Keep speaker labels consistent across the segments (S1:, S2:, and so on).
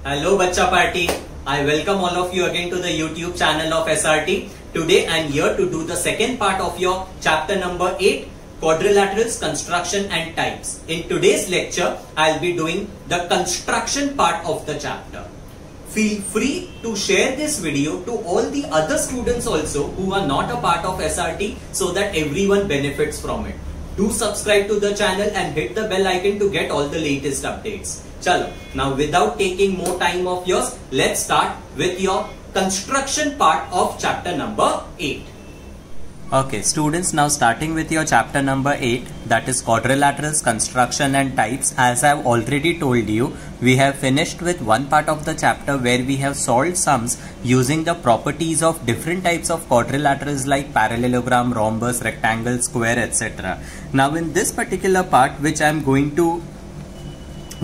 S1: Hello Bacha Party. I welcome all of you again to the YouTube channel of SRT. Today I am here to do the second part of your chapter number 8, Quadrilaterals, Construction and Types. In today's lecture, I will be doing the construction part of the chapter. Feel free to share this video to all the other students also who are not a part of SRT so that everyone benefits from it. Do subscribe to the channel and hit the bell icon to get all the latest updates. Chalo, now without taking more time of yours, let's start with your construction part of chapter number 8. Okay, students, now starting with your chapter number 8, that is Quadrilaterals, Construction and Types. As I have already told you, we have finished with one part of the chapter where we have solved sums using the properties of different types of quadrilaterals like parallelogram, rhombus, rectangle, square, etc. Now in this particular part, which I am going to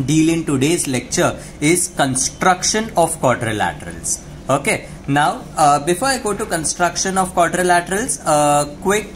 S1: deal in today's lecture, is construction of quadrilaterals. Okay, now before I go to construction of quadrilaterals, quick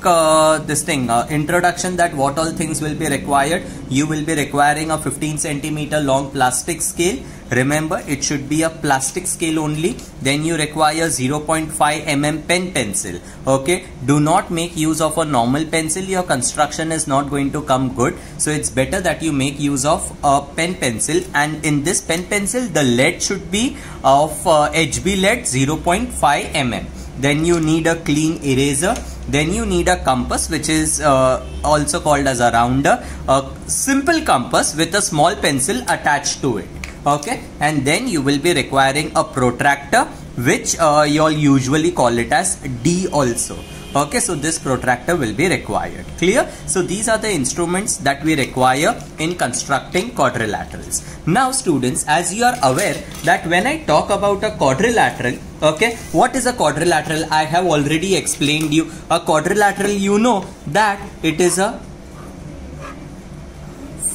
S1: introduction that what all things will be required. You will be requiring a 15 centimeter long plastic scale. Remember, it should be a plastic scale only. Then you require 0.5 mm pen pencil. Okay, do not make use of a normal pencil. Your construction is not going to come good. So it's better that you make use of a pen pencil. And in this pen pencil, the lead should be of HB lead 0.5 mm. Then you need a clean eraser. Then you need a compass, which is also called as a rounder. A simple compass with a small pencil attached to it. Okay, and then you will be requiring a protractor, which you all usually call it as D also. Okay, so this protractor will be required. Clear? So these are the instruments that we require in constructing quadrilaterals. Now students, as you are aware that when I talk about a quadrilateral, okay, what is a quadrilateral? I have already explained you. A quadrilateral, you know that it is a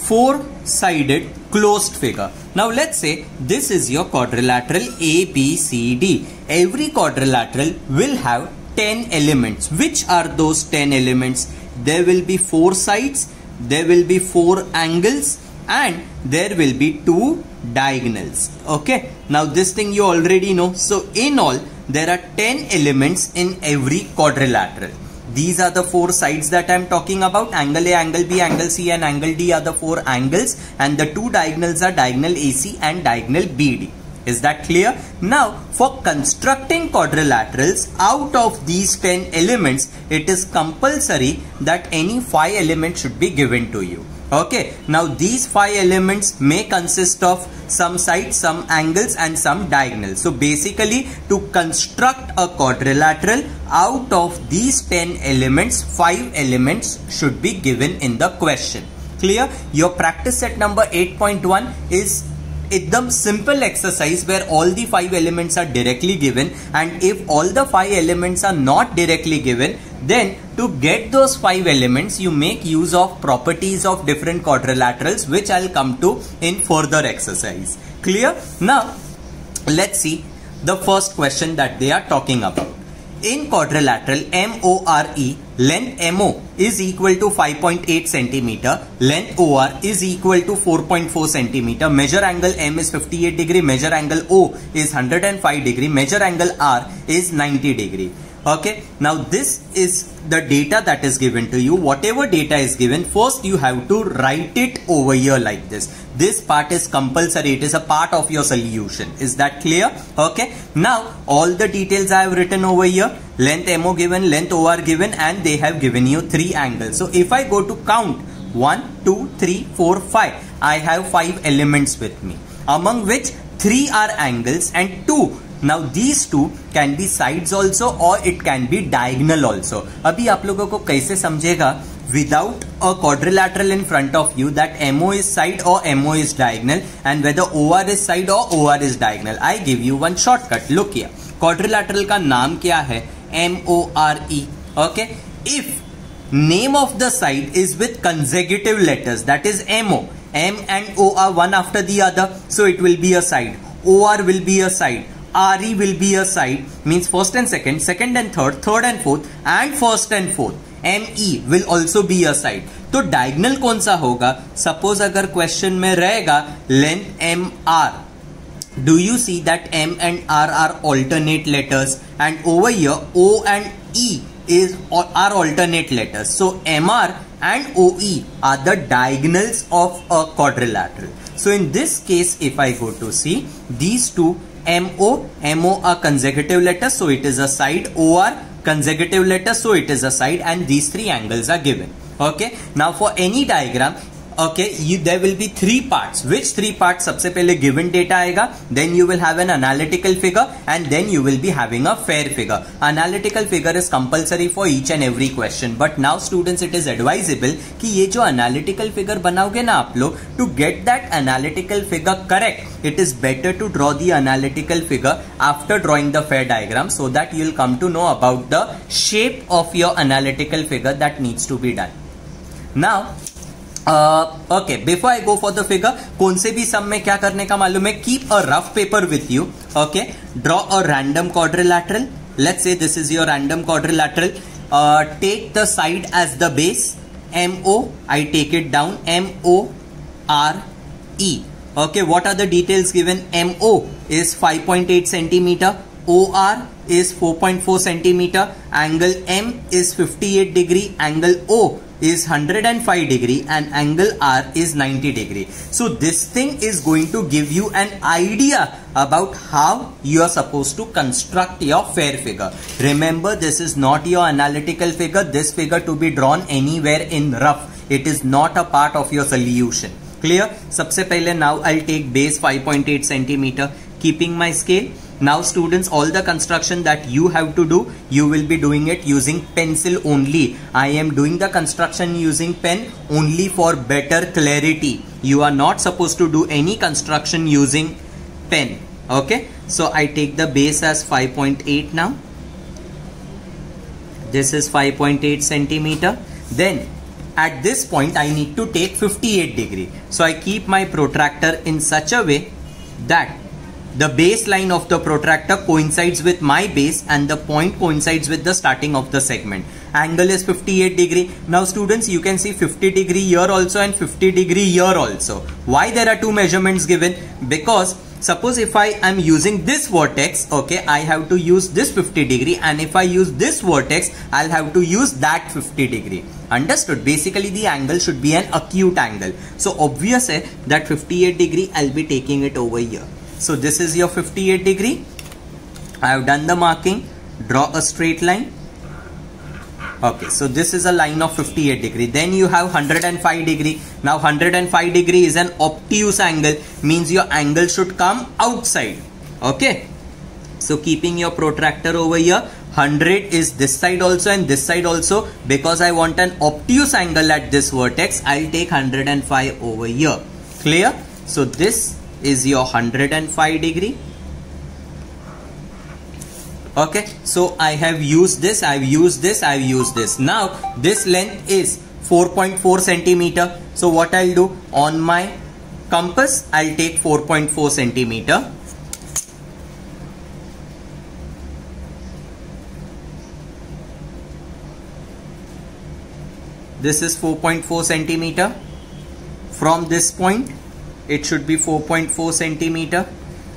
S1: four-sided closed figure. Now let's say this is your quadrilateral ABCD. Every quadrilateral will have 10 elements. Which are those 10 elements? There will be 4 sides, there will be 4 angles, and there will be 2 diagonals. Okay, now this thing you already know. So in all, there are 10 elements in every quadrilateral. These are the 4 sides that I am talking about. Angle A, angle B, angle C and angle D are the 4 angles, and the 2 diagonals are diagonal AC and diagonal BD. Is that clear? Now for constructing quadrilaterals, out of these 10 elements, it is compulsory that any 5 elements should be given to you. Okay, now these 5 elements may consist of some sides, some angles and some diagonals. So basically, to construct a quadrilateral, out of these 10 elements, 5 elements should be given in the question. Clear? Your practice set number 8.1 is ekdam simple exercise where all the 5 elements are directly given, and if all the 5 elements are not directly given, then to get those 5 elements you make use of properties of different quadrilaterals, which I'll come to in further exercise. Clear? Now let's see the first question that they are talking about. In quadrilateral MORE, length MO is equal to 5.8 centimeter, length OR is equal to 4.4 centimeter, measure angle M is 58 degree, measure angle O is 105 degree, measure angle R is 90 degree. Okay, now this is the data that is given to you. Whatever data is given, first you have to write it over here like this. This part is compulsory. It is a part of your solution. Is that clear? Okay, now all the details I have written over here. Length MO given, length OR given, and they have given you 3 angles. So if I go to count 1, 2, 3, 4, 5, I have 5 elements with me, among which 3 are angles and 2. Now these 2 can be sides also, or it can be diagonal also. अभी आप लोगों को कैसे समझेगा? Without a quadrilateral in front of you, that MO is side or MO is diagonal, and whether OR is side or OR is diagonal. I give you one shortcut. Look here. Quadrilateral का नाम क्या है? MORE. Okay. If name of the side is with consecutive letters, that is MO. M and O are one after the other, so it will be a side. OR will be a side. RE will be a side, means first and second, second and third, third and fourth, and first and fourth. ME will also be a side. तो diagonal कौन सा होगा? Suppose अगर question में रहेगा length MR, do you see that M and R are alternate letters, and over here O and E are alternate letters. So MR and OE are the diagonals of a quadrilateral. So in this case, if I go to see these two, MO are consecutive letters, so it is a side. OR consecutive letters, so it is a side, and these three angles are given. Okay, now for any diagram, okay, there will be three parts. Which three parts? सबसे पहले given data आएगा, then you will have an analytical figure, and then you will be having a fair figure. Analytical figure is compulsory for each and every question, but now students, it is advisable कि ये जो analytical figure बनाओगे ना आप लोग, to get that analytical figure correct, it is better to draw the analytical figure after drawing the fair diagram, so that you will come to know about the shape of your analytical figure that needs to be done. Now okay, before I go for the figure, कौन से भी सम में क्या करने का मालूम है? Keep a rough paper with you. Okay, draw a random quadrilateral. Let's say this is your random quadrilateral. Take the side as the base. MO, I take it down. MORE. Okay, what are the details given? MO is 5.8 centimeter. OR is 4.4 centimeter. Angle M is 58 degree. Angle O is 105 degree, and angle R is 90 degree. So this thing is going to give you an idea about how you are supposed to construct your fair figure. Remember, this is not your analytical figure. This figure to be drawn anywhere in rough. It is not a part of your solution. Clear? सबसे पहले now I'll take base 5.8 centimeter, keeping my scale. Now students, all the construction that you have to do, you will be doing it using pencil only. I am doing the construction using pen only for better clarity. You are not supposed to do any construction using pen. Okay, so I take the base as 5.8 now. This is 5.8 centimeter. Then at this point I need to take 58 degree. So I keep my protractor in such a way that the baseline of the protractor coincides with my base and the point coincides with the starting of the segment. Angle is 58 degree. Now students, you can see 50 degree here also and 50 degree here also. Why there are two measurements given? Because suppose if I am using this vertex, okay, I have to use this 50 degree, and if I use this vertex, I'll have to use that 50 degree. Understood? Basically the angle should be an acute angle. So obvious hai that 58 degree I'll be taking it over here. So this is your 58 degree. I have done the marking. Draw a straight line. Okay, so this is a line of 58 degree. Then you have 105 degree. Now 105 degree is an obtuse angle, means your angle should come outside. Okay, so keeping your protractor over here, 100 is this side also and this side also. Because I want an obtuse angle at this vertex, I'll take 105 over here. Clear? So this is your 105 degree. Okay, so I have used this, I've used this, I've used this. Now this length is 4.4 centimeter. So what I'll do, on my compass I'll take 4.4 centimeter. This is 4.4 centimeter. From this point it should be 4.4 centimeter.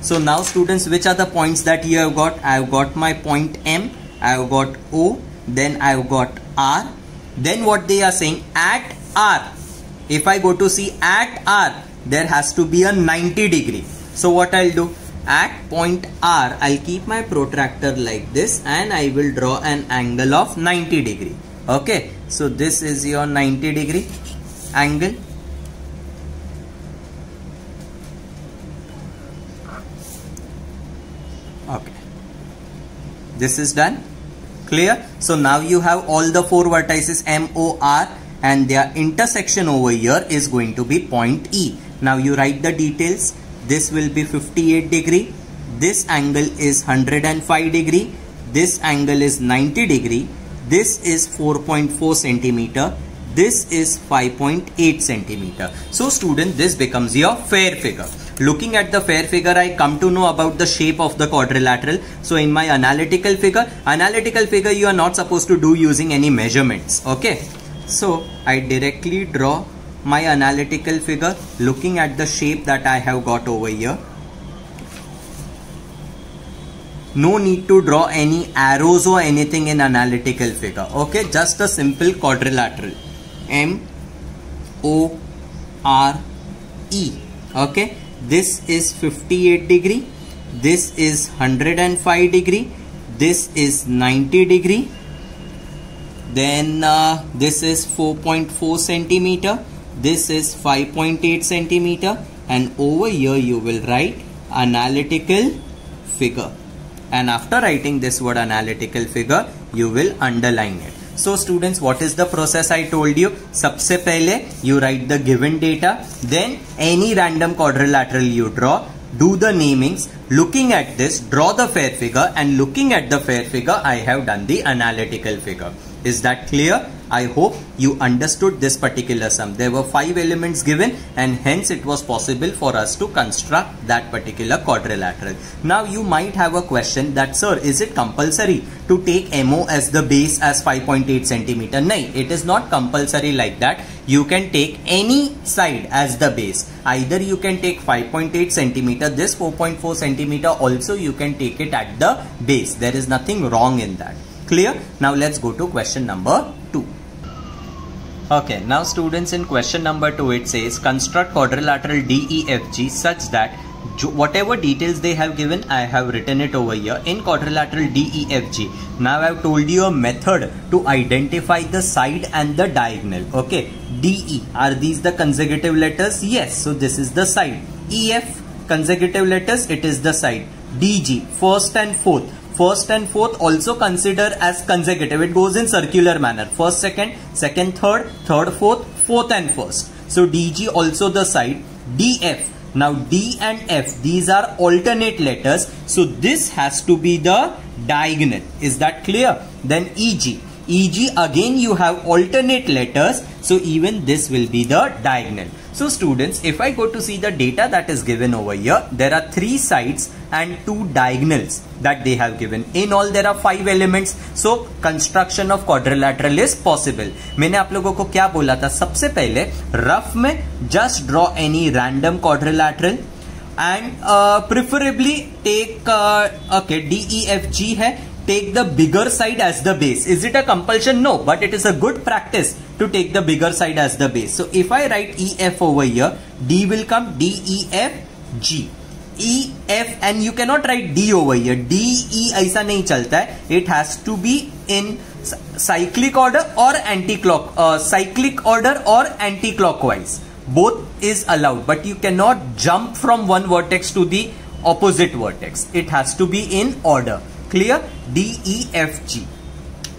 S1: So now students, which are the points that you have got? I have got my point M, I have got O, then I have got R. Then what they are saying, at R, if I go to see at R, there has to be a 90 degree. So what I'll do, at point R, I'll keep my protractor like this and I will draw an angle of 90 degree. Okay, so this is your 90 degree angle. Okay, this is done. Clear? So now you have all the four vertices M, O, R, and their intersection over here is going to be point E. Now you write the details. This will be 58 degree. This angle is 105 degree. This angle is 90 degree. This is 4.4 centimeter. This is 5.8 centimeter. So student, this becomes your fair figure. Looking at the fair figure, I come to know about the shape of the quadrilateral. So in my analytical figure you are not supposed to do using any measurements. Okay, so I directly draw my analytical figure looking at the shape that I have got over here. No need to draw any arrows or anything in analytical figure. Okay, just a simple quadrilateral. M-O-R-E. Okay, this is 58 degree. This is 105 degree. This is 90 degree. Then this is 4.4 centimeter. This is 5.8 centimeter. And over here you will write analytical figure. And after writing this word analytical figure, you will underline it. So students, what is the process I told you? सबसे पहले you write the given data, then any random quadrilateral you draw, do the namings, looking at this, draw the fair figure, and looking at the fair figure, I have done the analytical figure. Is that clear? I hope you understood this particular sum. There were 5 elements given, and hence it was possible for us to construct that particular quadrilateral. Now you might have a question that, sir, is it compulsory to take MO as the base as 5.8 centimeter? No, it is not compulsory like that. You can take any side as the base. Either you can take 5.8 centimeter, this 4.4 centimeter also you can take it at the base. There is nothing wrong in that. Clear? Now let's go to question number 2. Okay, now students, in question number 2 it says construct quadrilateral DEFG such that whatever details they have given, I have written it over here in quadrilateral DEFG. Now I have told you a method to identify the side and the diagonal. Okay, DE, are these the consecutive letters? Yes, so this is the side. EF, consecutive letters, it is the side. DG, first and fourth. First and fourth also consider as consecutive. It goes in circular manner. First, second, second, third, third, fourth, fourth and first. So DG also the side. DF. Now D and F, these are alternate letters. So this has to be the diagonal. Is that clear? Then EG. EG, again you have alternate letters. So even this will be the diagonal. So students, if I go to see the data that is given over here, there are 3 sides and 2 diagonals that they have given. In all there are 5 elements. So construction of quadrilateral is possible. मैंने आप लोगों को क्या बोला था? सबसे पहले rough में just draw any random quadrilateral and preferably take okay, DEFG है. Take the bigger side as the base. Is it a compulsion? No, but it is a good practice to take the bigger side as the base. So if I write EF over here, D will come DEFG. EF, and you cannot write D over here. DE ऐसा नहीं चलता है. It has to be in cyclic order or cyclic order or anti-clockwise. Both is allowed, but you cannot jump from one vertex to the opposite vertex. It has to be in order. Clear? DEFG.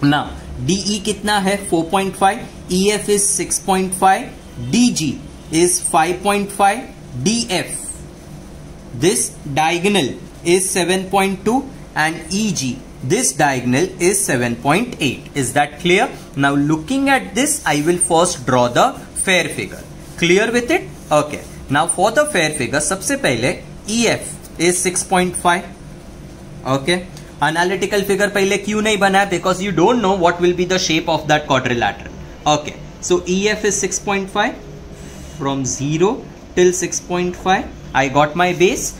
S1: Now DE कितना है? 4.5. EF is 6.5. DG is 5.5. DF, this diagonal is 7.2, and EG, this diagonal is 7.8. Is that clear? Now looking at this, I will first draw the fair figure. Clear with it? Okay. Now for the fair figure, सबसे पहले EF is 6.5. Okay. Analytical figure पहले क्यों नहीं बना? Because you don't know what will be the shape of that quadrilateral. Okay. So EF is 6.5. From 0 till 6.5. I got my base.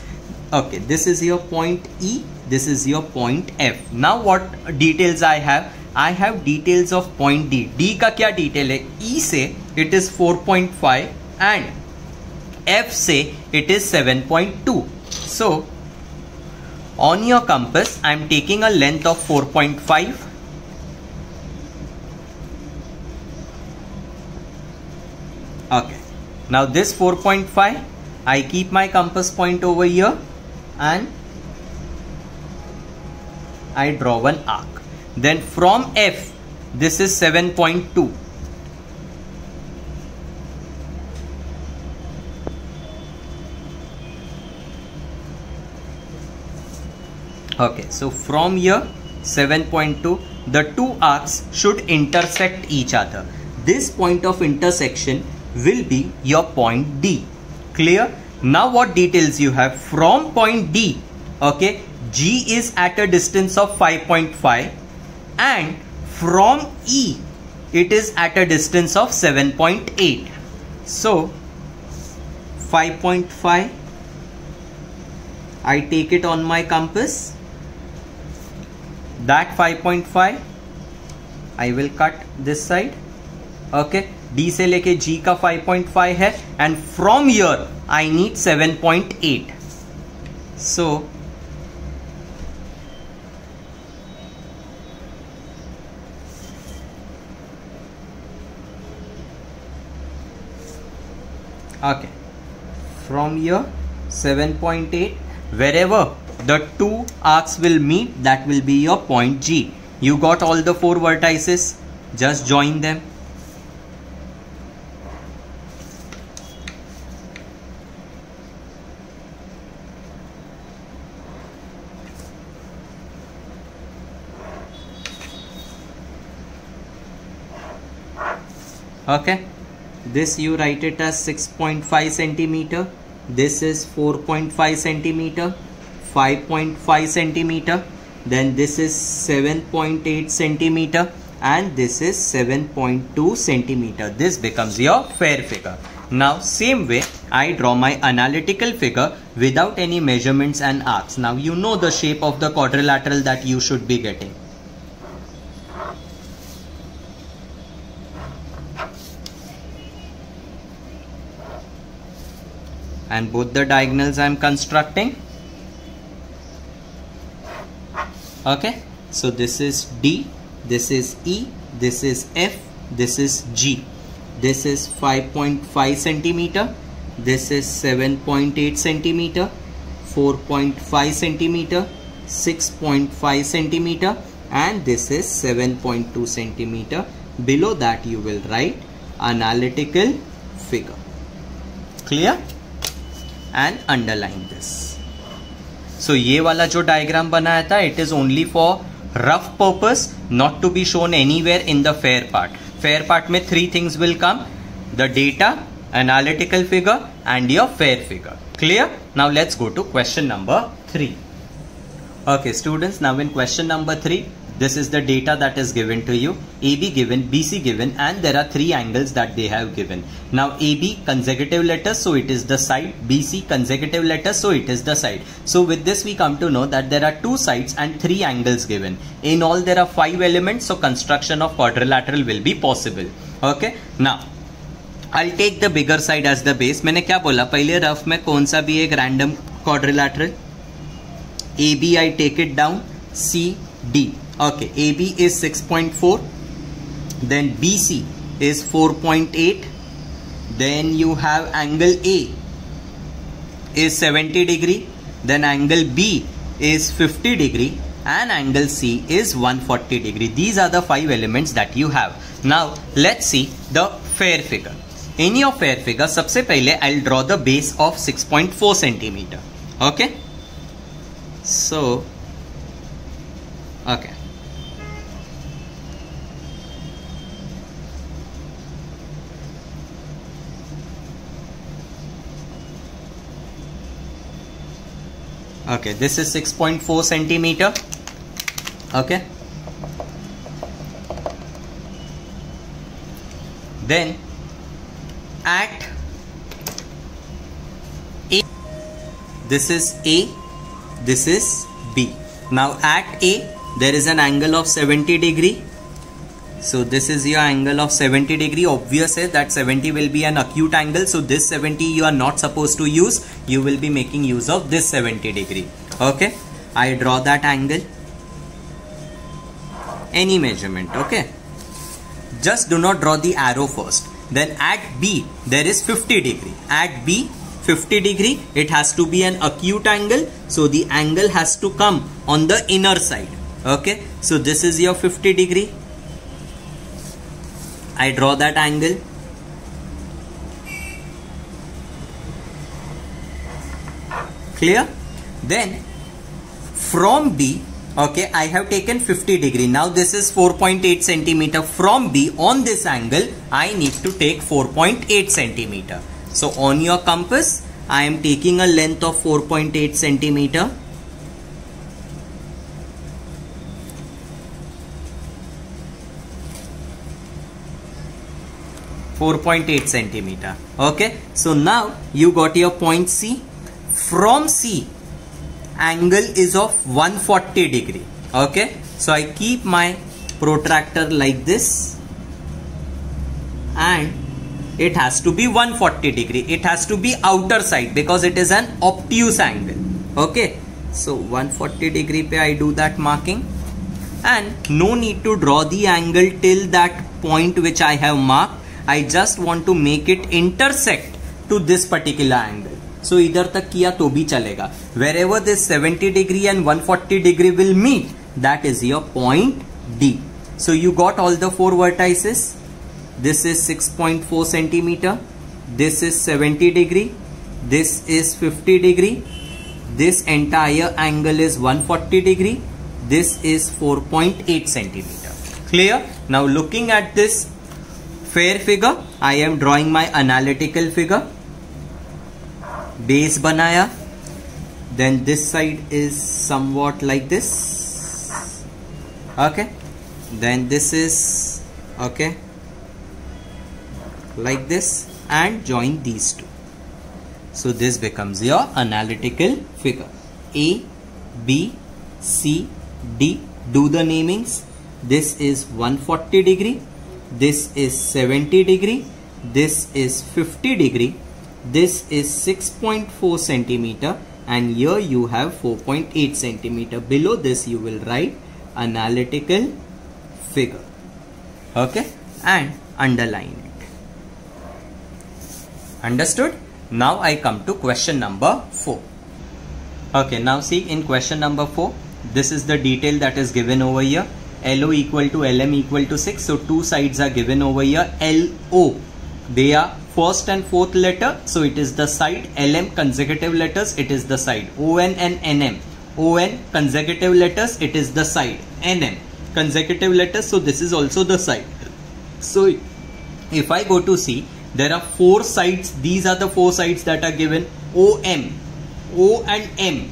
S1: Okay. This is your point E. This is your point F. Now what details I have? I have details of point D. D का क्या detail है? E से it is 4.5 and F से it is 7.2. So on your compass, I am taking a length of 4.5. Okay. Now this 4.5, I keep my compass point over here and I draw one arc. Then from F, this is 7.2. Okay, so from here 7.2, the two arcs should intersect each other. This point of intersection will be your point D. Clear? Now what details you have? From point D, okay, G is at a distance of 5.5 and from E it is at a distance of 7.8. So 5.5, I take it on my compass that 5.5 I will cut this side. Okay, D से लेके G का 5.5 है, and from here I need 7.8. So okay, from here 7.8, wherever the two arcs will meet, that will be your point G. You got all the four vertices, just join them. Okay, this you write it as 6.5 centimeter. This is 4.5 centimeter, 5.5 centimeter. Then this is 7.8 centimeter, and this is 7.2 centimeter. This becomes your fair figure. Now same way I draw my analytical figure without any measurements and arcs. Now you know the shape of the quadrilateral that you should be getting. And both the diagonals I am constructing. Okay, so this is D, this is E, this is F, this is G. This is 5.5 centimeter, this is 7.8 centimeter, 4.5 centimeter, 6.5 centimeter, and this is 7.2 centimeter. Below that you will write analytical figure. Clear? And underline this. So ये वाला जो diagram बनाया था, it is only for rough purpose, not to be shown anywhere in the fair part. Fair part में three things will come: the data, analytical figure, and your fair figure. Clear? Now let's go to question number 3. Okay students, now in question number 3, this is the data that is given to you. AB given, BC given, and there are three angles that they have given. Now AB consecutive letters, so it is the side. BC consecutive letters, so it is the side. So with this we come to know that there are two sides and three angles given. In all there are 5 elements, so construction of quadrilateral will be possible. Okay, now I'll take the bigger side as the base. मैंने क्या बोला पहले, rough में कौन सा भी एक random quadrilateral. AB I take it down, C, D. Okay, AB is 6.4, then BC is 4.8, then you have angle A is 70 degree, then angle B is 50 degree, and angle C is 140 degree. These are the 5 elements that you have. Now let's see the fair figure. In your fair figure, सबसे पहले I'll draw the base of 6.4 centimeter. Okay, so okay. Okay, this is 6.4 centimeter. Okay, then at A, this is A, this is B. Now at A there is an angle of 70 degree. So this is your angle of 70 degree. Obvious is that 70 will be an acute angle. So this 70 you are not supposed to use. You will be making use of this 70 degree. Okay, I draw that angle. Any measurement. Okay, just do not draw the arrow first. Then at B there is 50 degree. At B 50 degree, it has to be an acute angle. So the angle has to come on the inner side. Okay, so this is your 50 degree. I draw that angle. Clear? Then from B, okay, I have taken 50 degree. Now this is 4.8 centimeter. From B, on this angle I need to take 4.8 centimeter. So on your compass I am taking a length of 4.8 centimeter. Okay, so now you got your point C. From C, angle is of 140 degree. Okay, So I keep my protractor like this, and it has to be 140 degree. It has to be outer side because it is an obtuse angle. Okay, so 140 degree pe I do that marking, and no need to draw the angle till that point which I have marked. I just want to make it intersect to this particular angle. So इधर तक किया तो भी चलेगा. Wherever this 70 degree and 140 degree will meet, that is your point D. So you got all the four vertices. This is 6.4 centimeter. This is 70 degree. This is 50 degree. This entire angle is 140 degree. This is 4.8 centimeter. Clear? Now looking at this fair figure, I am drawing my analytical figure. Base banaya. Then this side is somewhat like this. Okay. Then this is okay like this, and join these two. So this becomes your analytical figure. A, B, C, D. Do the namings. This is 140 degree. This is 70 degree. This is 50 degree. This is 6.4 centimeter, and here you have 4.8 centimeter. Below this you will write analytical figure. Okay, and underline it. Understood? Now I come to question number 4. Okay, now see, in question number 4, this is the detail that is given over here. LO equal to LM equal to 6. So two sides are given over here. LO, they are first and fourth letter, so it is the side. LM consecutive letters, it is the side. ON and NM, ON consecutive letters, it is the side. NM consecutive letters, so this is also the side. So if I go to see, there are four sides. These are the four sides that are given. OM, O and M,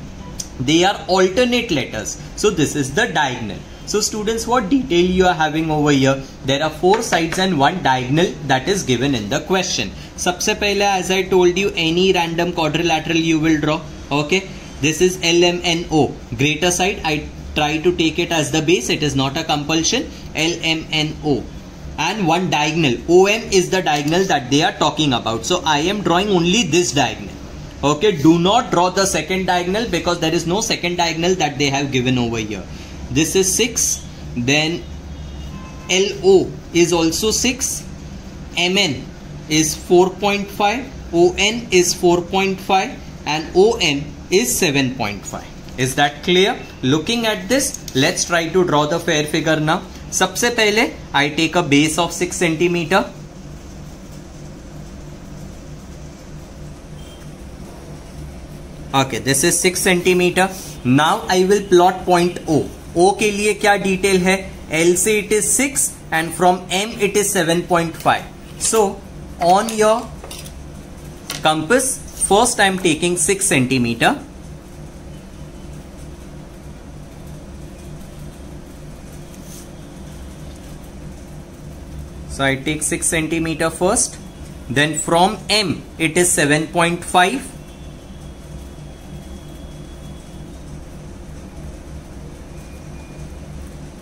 S1: they are alternate letters, so this is the diagonal. So students, what detail you are having over here? There are four sides and one diagonal that is given in the question. Sabse pehle, as I told you, any random quadrilateral you will draw. Okay, this is LMNO, greater side. I try to take it as the base. It is not a compulsion. LMNO, and one diagonal. OM is the diagonal that they are talking about. So I am drawing only this diagonal. Okay, do not draw the second diagonal because there is no second diagonal that they have given over here. This is 6, then LO is also 6, MN is 4.5, ON is 4.5, and OM is 7.5. Is that clear? Looking at this, let's try to draw the fair figure now. Sabse pehle, I take a base of 6 centimeter. Okay, this is 6 centimeter. Now I will plot point O. O के लिए क्या detail है? L से it is 6 and from M it is 7.5. So on your compass, first I am taking 6 centimeter. So I take 6 centimeter first. Then from M it is 7.5.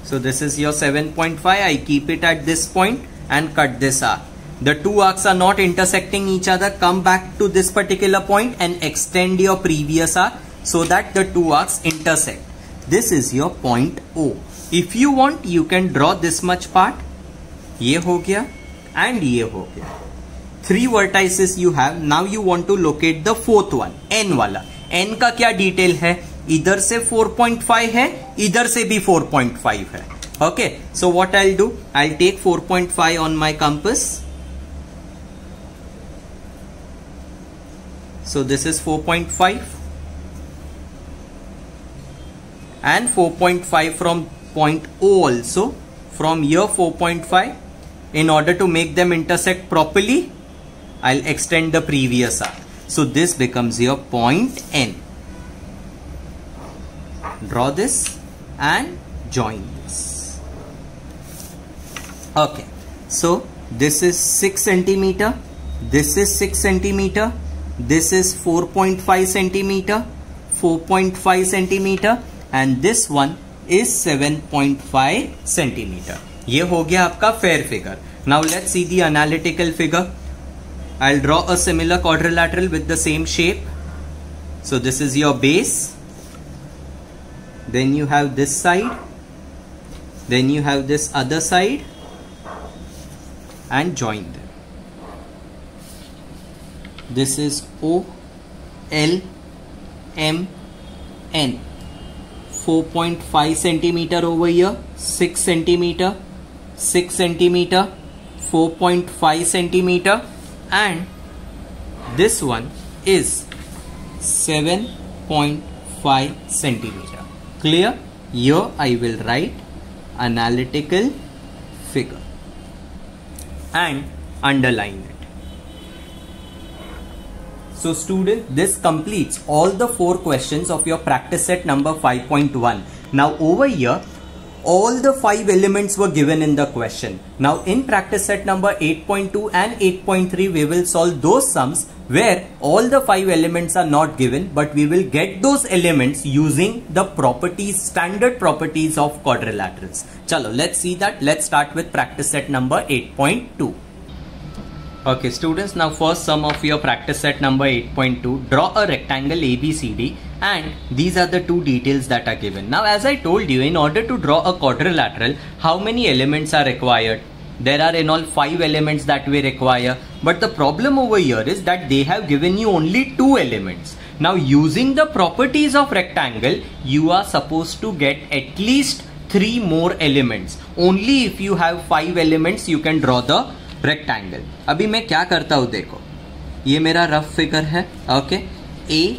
S1: So this is your 7.5. I keep it at this point and cut this arc. The two arcs are not intersecting each other. Come back to this particular point and extend your previous arc so that the two arcs intersect. This is your point O. If you want, you can draw this much part. ये हो गया and ये हो गया. 3 vertices you have. Now you want to locate the fourth one, N वाला. N का क्या detail है? इधर से 4.5 है, इधर से भी 4.5 है. Okay, so what I'll do? I'll take 4.5 on my compass. So this is 4.5 and 4.5 from point O also. From here 4.5. In order to make them intersect properly, I'll extend the previous arc. So this becomes your point N. Draw this and join this. Okay, so this is 6 centimeter, this is 6 centimeter, this is 4.5 centimeter, 4.5 centimeter, and this one is 7.5 centimeter. ये हो गया आपका fair figure. Now let's see the analytical figure. I'll draw a similar quadrilateral with the same shape. So this is your base. Then you have this side. Then you have this other side. And join them. This is O, L, M, N. 4.5 centimeter over here, 6 centimeter, 6 centimeter, 4.5 centimeter, and this one is 7.5 centimeter. Clear? Here I will write analytical figure and underline it. So student, this completes all the 4 questions of your practice set number 5.1. Now over here, all the 5 elements were given in the question. Now in practice set number 8.2 and 8.3, we will solve those sums where all the 5 elements are not given, but we will get those elements using the properties, standard properties of quadrilaterals. Chalo, let's see that. Let's start with practice set number 8.2. Okay students, now first sum of your practice set number 8.2, draw a rectangle ABCD, and these are the 2 details that are given. Now as I told you, in order to draw a quadrilateral, how many elements are required? There are in all 5 elements that we require, but the problem over here is that they have given you only 2 elements. Now using the properties of rectangle, you are supposed to get at least 3 more elements. Only if you have 5 elements you can draw the rectangle. अभी मैं क्या करता हूं, देखो ये मेरा rough figure है. Okay, A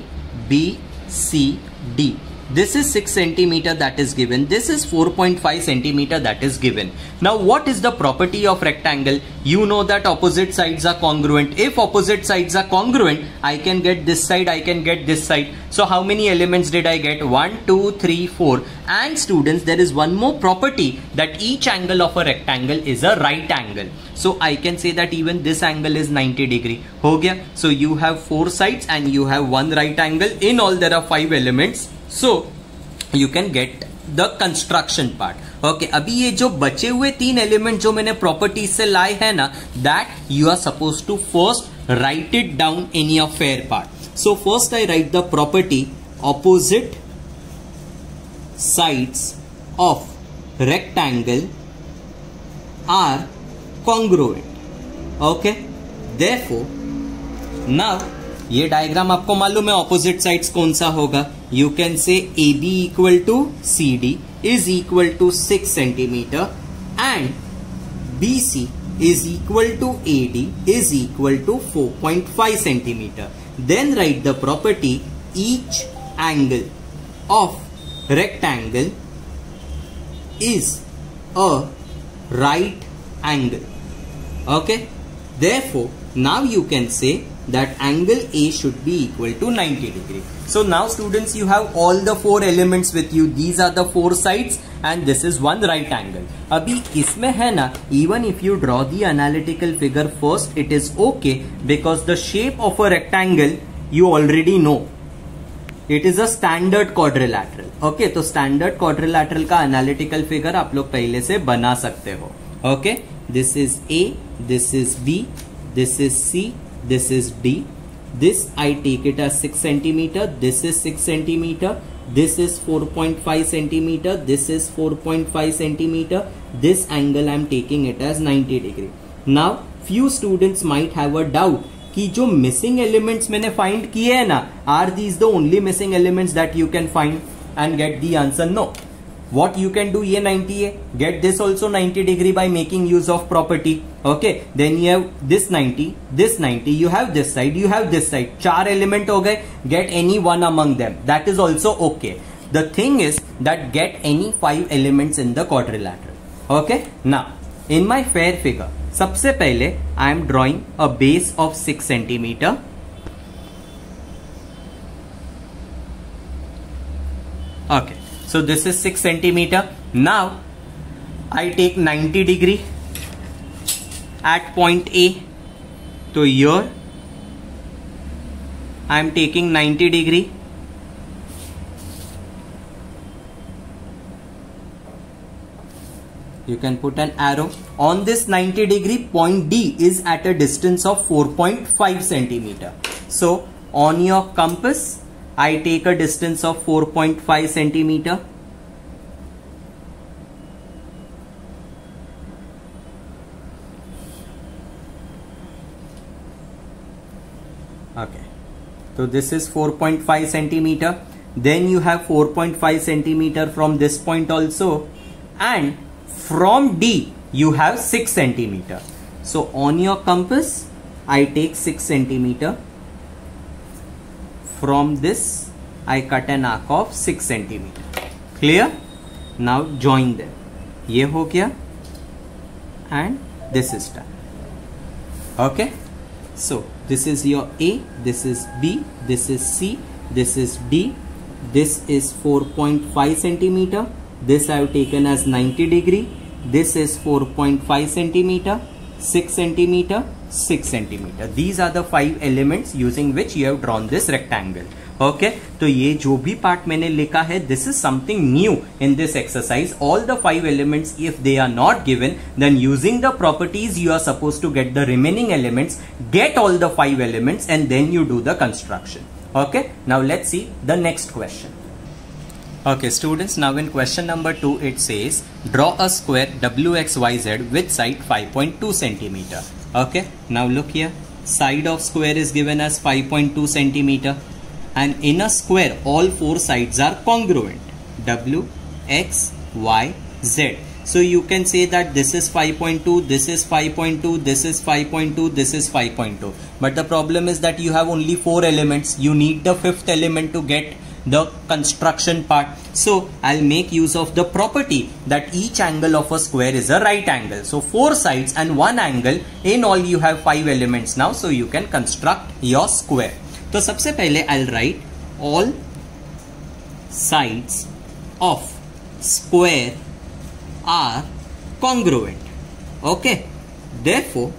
S1: B C D. This is 6 centimeter that is given. This is 4.5 centimeter that is given. Now what is the property of rectangle? You know that opposite sides are congruent. If opposite sides are congruent, I can get this side, I can get this side. So how many elements did I get? 1, 2, 3, 4. And students, there is one more property, that each angle of a rectangle is a right angle. So I can say that even this angle is 90 degree. हो गया. So you have 4 sides and you have one right angle. In all there are 5 elements. So you can get the construction part. Okay, अभी ये जो बचे हुए 3 element जो मैंने properties से लाए हैं ना, that you are supposed to first write it down in your fair part. So first I write the property, opposite sides of rectangle are congruent. Okay, therefore now ये डायग्राम आपको मालूम है ऑपोजिट साइड्स कौन सा होगा. You can say A B equal to C D is equal to 6 centimetre and B C is equal to A D is equal to 4.5 centimetre. Then write the property, each angle of rectangle is a right angle. Okay, therefore now you can say that angle A should be equal to 90 degree. So now students, you have all the 4 elements with you. These are the 4 sides and this is one right angle. अभी इसमें है ना, even if you draw the analytical figure first, it is okay because the shape of a rectangle you already know. It is a standard quadrilateral. Okay, तो standard quadrilateral का analytical figure आप लोग पहले से बना सकते हो. Okay, this is A, this is B, this is C, this is D. This I take it as 6 centimeter. This is 6 centimeter. This is 4.5 centimeter. This is 4.5 centimeter. This angle I am taking it as 90 degree. Now few students might have a doubt कि जो missing elements मैंने find किए हैं ना, are these the only missing elements that you can find and get the answer? No. What you can do, ये 90 है, get this also 90 degree by making use of property. Okay, then you have this 90, you have this side, you have this side. 4 element हो गए, get any one among them. That is also okay. The thing is that get any 5 elements in the quadrilateral. Okay, now in my fair figure, सबसे पहले I am drawing a base of 6 centimeter. Okay. So this is 6 centimeter. Now I take 90 degree at point A. So here I am taking 90 degree. You can put an arrow. On this 90 degree, point D is at a distance of 4.5 centimeter. So on your compass, I take a distance of 4.5 centimeter. Okay. So this is 4.5 centimeter. Then you have 4.5 centimeter from this point also. And from D, you have 6 centimeter. So on your compass, I take 6 centimeter. From this, I cut an arc of 6 centimeter. Clear? Now join them. ये हो गया. And this is done. Okay? So this is your A, this is B, this is C, this is D, this is 4.5 centimeter, this I have taken as 90 degree, this is 4.5 centimeter, 6 centimeter, 6 centimeter. These are the 5 elements using which you have drawn this rectangle. Okay, तो ये जो भी part मैंने लिखा है, this is something new in this exercise. All the 5 elements, if they are not given, then using the properties you are supposed to get the remaining elements, get all the 5 elements, and then you do the construction. Okay, now let's see the next question. Okay students, now in question number 2 it says draw a square WXYZ with side 5.2 centimeter. Okay, now look here, side of square is given as 5.2 centimeter. And in a square, all 4 sides are congruent. W, X, Y, Z. So you can say that this is 5.2, this is 5.2, this is 5.2, this is 5.2. But the problem is that you have only 4 elements. You need the 5th element to get the construction part. So I'll make use of the property that each angle of a square is a right angle. So 4 sides and 1 angle. In all you have 5 elements now. So you can construct your square. तो सबसे पहले I'll write all sides of square are congruent. Okay. Therefore,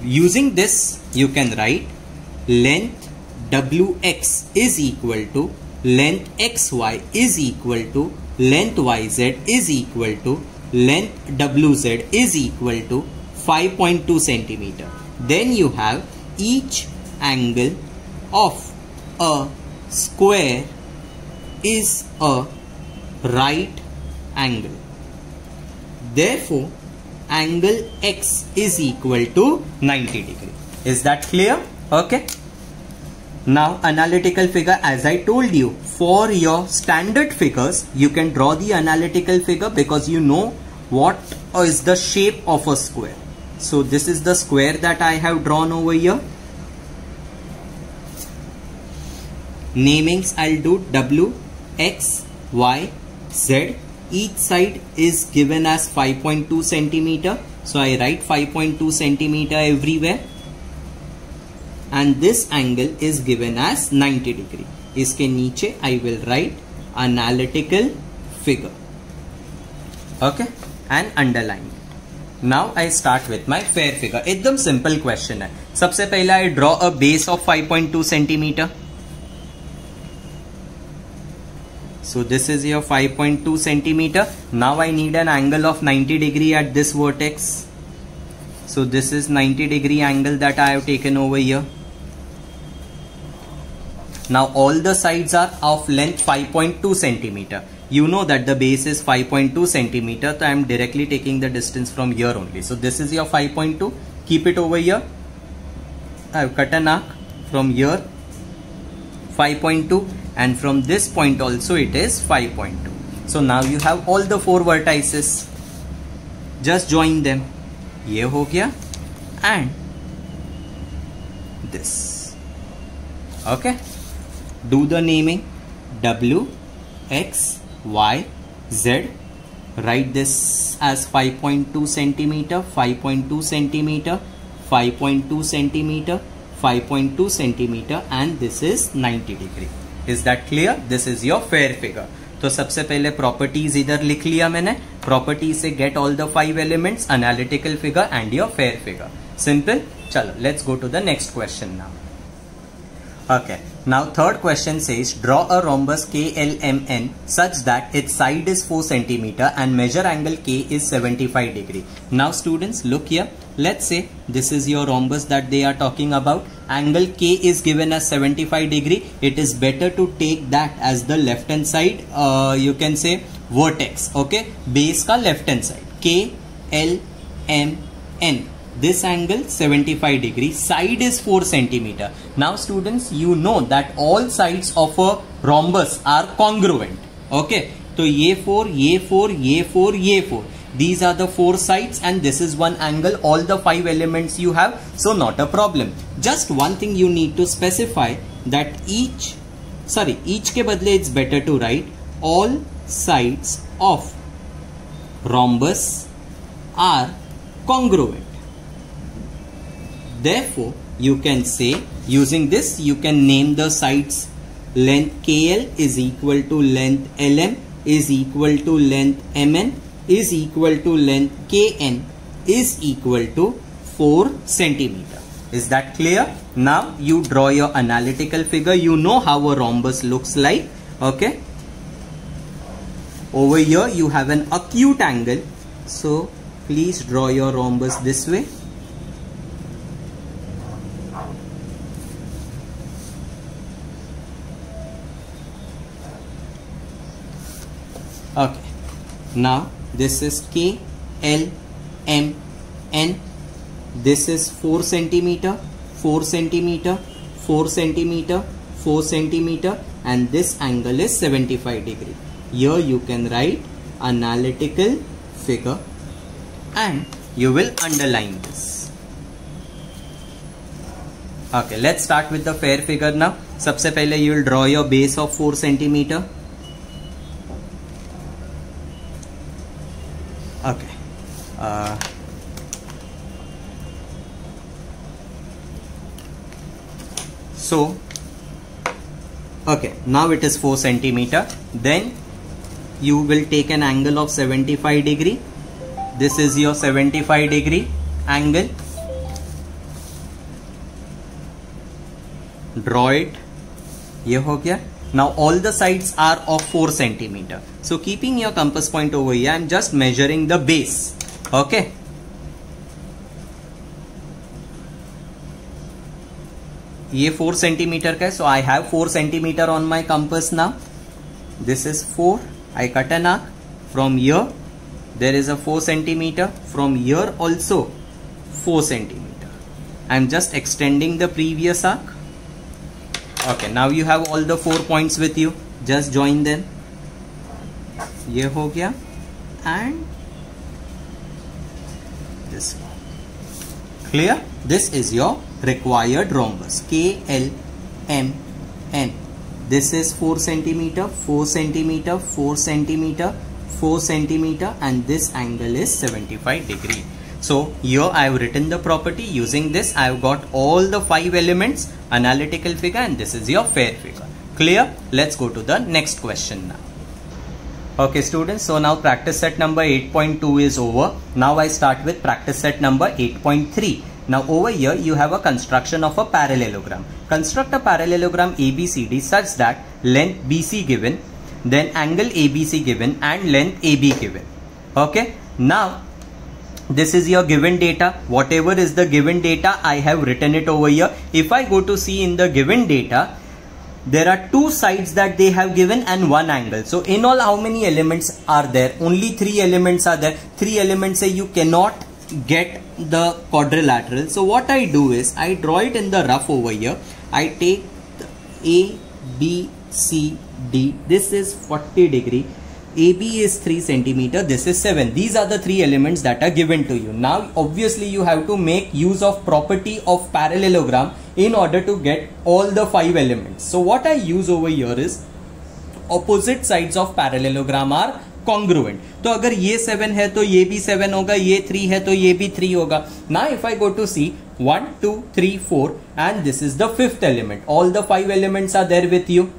S1: using this you can write length WX is equal to length XY is equal to length YZ is equal to length WZ is equal to 5.2 centimeter. Then you have each angle of a square is a right angle. Therefore, angle X is equal to 90 degree. Is that clear? Okay. Now, analytical figure, as I told you, for your standard figures, you can draw the analytical figure because you know what is the shape of a square. So, this is the square that I have drawn over here. Namings I'll do W, X, Y, Z. Each side is given as 5.2 centimeter. So I write 5.2 centimeter everywhere. And this angle is given as 90 degree. इसके नीचे I will write analytical figure. Okay, and underline it. Now I start with my fair figure. एकदम simple question है. सबसे पहला I draw a base of 5.2 centimeter. So this is your 5.2 centimeter. Now I need an angle of 90 degree at this vertex. So this is 90 degree angle that I have taken over here. Now all the sides are of length 5.2 centimeter. You know that the base is 5.2 centimeter. So I am directly taking the distance from here only. So this is your 5.2. Keep it over here. I have cut an arc from here 5.2. And from this point also it is 5.2. So now you have all the 4 vertices. Just join them. ये हो गया and this. Okay. Do the naming. W, X, Y, Z. Write this as 5.2 centimeter, 5.2 centimeter, 5.2 centimeter, 5.2 centimeter, and this is 90 degree. Is that clear? This is your fair figure. तो सबसे पहले properties इधर लिख लिया मैंने. Properties से get all the 5 elements, analytical figure and your fair figure. Simple. चलो, let's go to the next question now. Okay. Now third question says draw a rhombus KLMN such that its side is 4 centimeter and measure angle K is 75 degree. Now students, look here. Let's say this is your rhombus that they are talking about. Angle K is given as 75 degree. It is better to take that as the left hand side, you can say vertex, okay, base ka left hand side, KLMN. This angle 75 degree, side is 4 centimeter. Now students, you know that all sides of a rhombus are congruent. Okay, so ye 4, ye 4, ye 4, ye 4. These are the 4 sides and this is one angle. All the 5 elements you have, so not a problem. Just one thing you need to specify that each ke badle it's better to write all sides of rhombus are congruent. Therefore, you can say, using this, you can name the sides. Length KL is equal to length LM is equal to length MN is equal to length KN is equal to 4 centimeter. Is that clear? Now you draw your analytical figure. You know how a rhombus looks like. Okay. Over here you have an acute angle. So please draw your rhombus this way. Okay, now this is K, L, M, N. This is 4 centimeter, 4 centimeter, 4 centimeter, 4 centimeter, and this angle is 75 degree. Here you can write analytical figure and you will underline this. Okay, let's start with the fair figure now. सबसे पहले you will draw your base of 4 centimeter. Okay. So, okay, now it is 4 centimeter. Then you will take an angle of 75 degree. This is your 75 degree angle. Draw it. ये हो गया. Now all the sides are of 4 centimeter. So keeping your compass point over here, I am just measuring the base. Okay. ये 4 centimeter का है. So I have 4 centimeter on my compass now. This is 4. I cut an arc. From here there is a 4 centimeter. From here also 4 centimeter. I am just extending the previous arc. Okay, now you have all the 4 points with you. Just join them. ये हो गया and this one. Clear? This is your required rhombus. KLMN. This is 4 centimeter, 4 centimeter, 4 centimeter, 4 centimeter, and this angle is 75 degree. So here I have written the property. Using this I have got all the 5 elements, analytical figure, and this is your fair figure. Clear? Let's go to the next question now. Okay students, so now practice set number 8.2 is over. Now I start with practice set number 8.3. Now over here you have a construction of a parallelogram. Construct a parallelogram ABCD such that length BC given, then angle ABC given, and length AB given. Okay. Now this is your given data. Whatever is the given data, I have written it over here. If I go to see in the given data, there are 2 sides that they have given and 1 angle. So in all, how many elements are there? Only 3 elements are there. 3 elements say you cannot get the quadrilateral. So what I do is I draw it in the rough over here. I take A, B, C, D. This is 40 degree. AB is 3 centimeter. This is 7. These are the 3 elements that are given to you. Now obviously you have to make use of property of parallelogram in order to get all the 5 elements. So what I use over here is opposite sides of parallelogram are congruent. तो अगर ये 7 है तो ये भी 7 होगा, ये 3 है तो ये भी 3 होगा. Now if I go to see 1, 2, 3, 4 and this is the 5th element. All the 5 elements are there with you.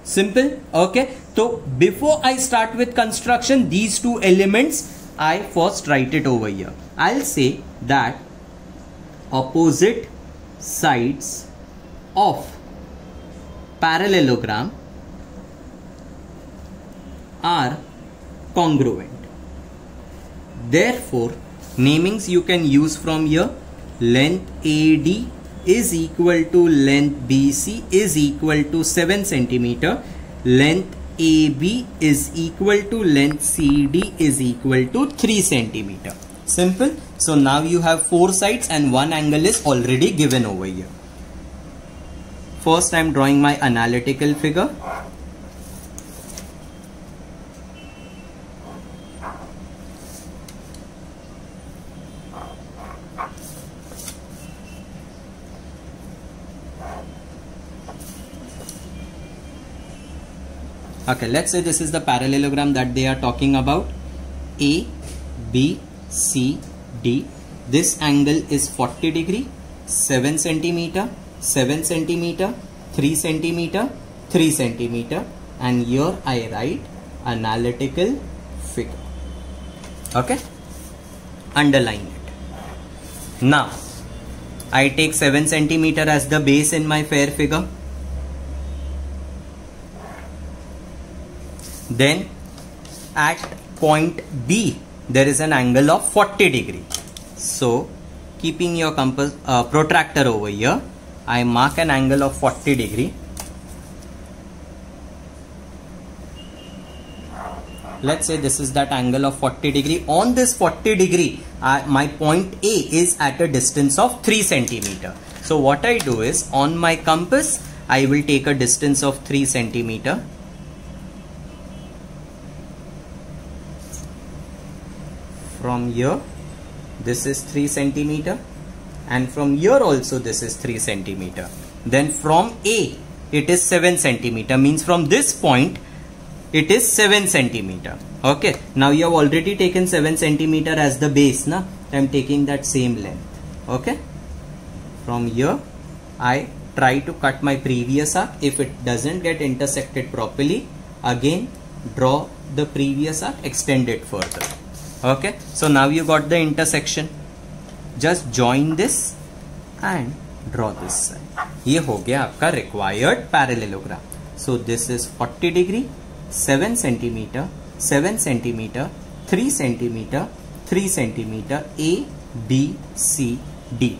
S1: Simple. Okay. So before I start with construction, these 2 elements, I first write it over here. I'll say that opposite sides of parallelogram are congruent. Therefore, namings you can use from here. Length AD is equal to length BC is equal to 7 centimeter. Length AB is equal to length CD is equal to 3 centimeter. Simple. So now you have 4 sides and one angle is already given over here. First I am drawing my analytical figure. Okay, let's say this is the parallelogram that they are talking about. A, B, C, D. This angle is 40 degree, 7 centimeter, 7 centimeter, 3 centimeter, 3 centimeter, and here I write analytical figure. Okay, underline it. Now I take 7 centimeter as the base in my fair figure. Then at point B there is an angle of 40 degree. So keeping your compass protractor over here, I mark an angle of 40 degree. Let's say this is that angle of 40 degree. On this 40 degree, my point A is at a distance of 3 centimeter. So what I do is, on my compass, I will take a distance of 3 centimeter. From here, this is 3 centimeter, and from here also this is 3 centimeter. Then from A, it is 7 centimeter, means from this point, it is 7 centimeter. Okay, now you have already taken 7 centimeter as the base, na? I am taking that same length. Okay, from here, I try to cut my previous arc. If it doesn't get intersected properly, again draw the previous arc, extend it further. Okay, so now you got the intersection. Just join this and draw this side. ये हो गया आपका required parallelogram. So this is 40 degree, 7 centimeter, 7 centimeter, 3 centimeter, 3 centimeter, A, B, C, D.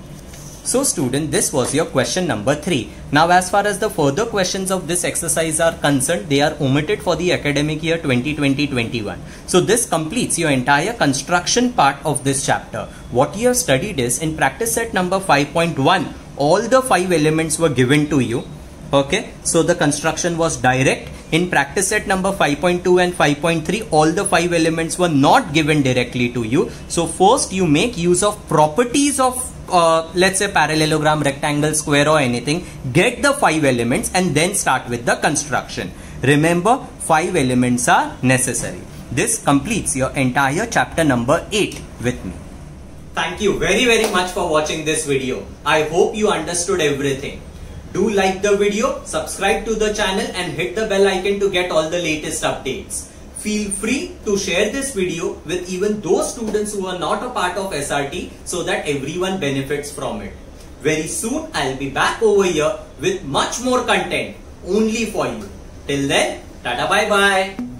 S1: So student, this was your question number 3. Now as far as the further questions of this exercise are concerned, they are omitted for the academic year 2020-21. So this completes your entire construction part of this chapter. What you have studied is, in practice set number 5.1, all the 5 elements were given to you. Okay, so the construction was direct. In practice set number 5.2 and 5.3, all the 5 elements were not given directly to you. So first you make use of properties of let's say parallelogram, rectangle, square or anything. Get the 5 elements and then start with the construction. Remember, 5 elements are necessary. This completes your entire chapter number 8 with me. Thank you very much for watching this video. I hope you understood everything. Do like the video, subscribe to the channel and hit the bell icon to get all the latest updates. Feel free to share this video with even those students who are not a part of SRT so that everyone benefits from it. Very soon I'll be back over here with much more content only for you. Till then, tata bye bye.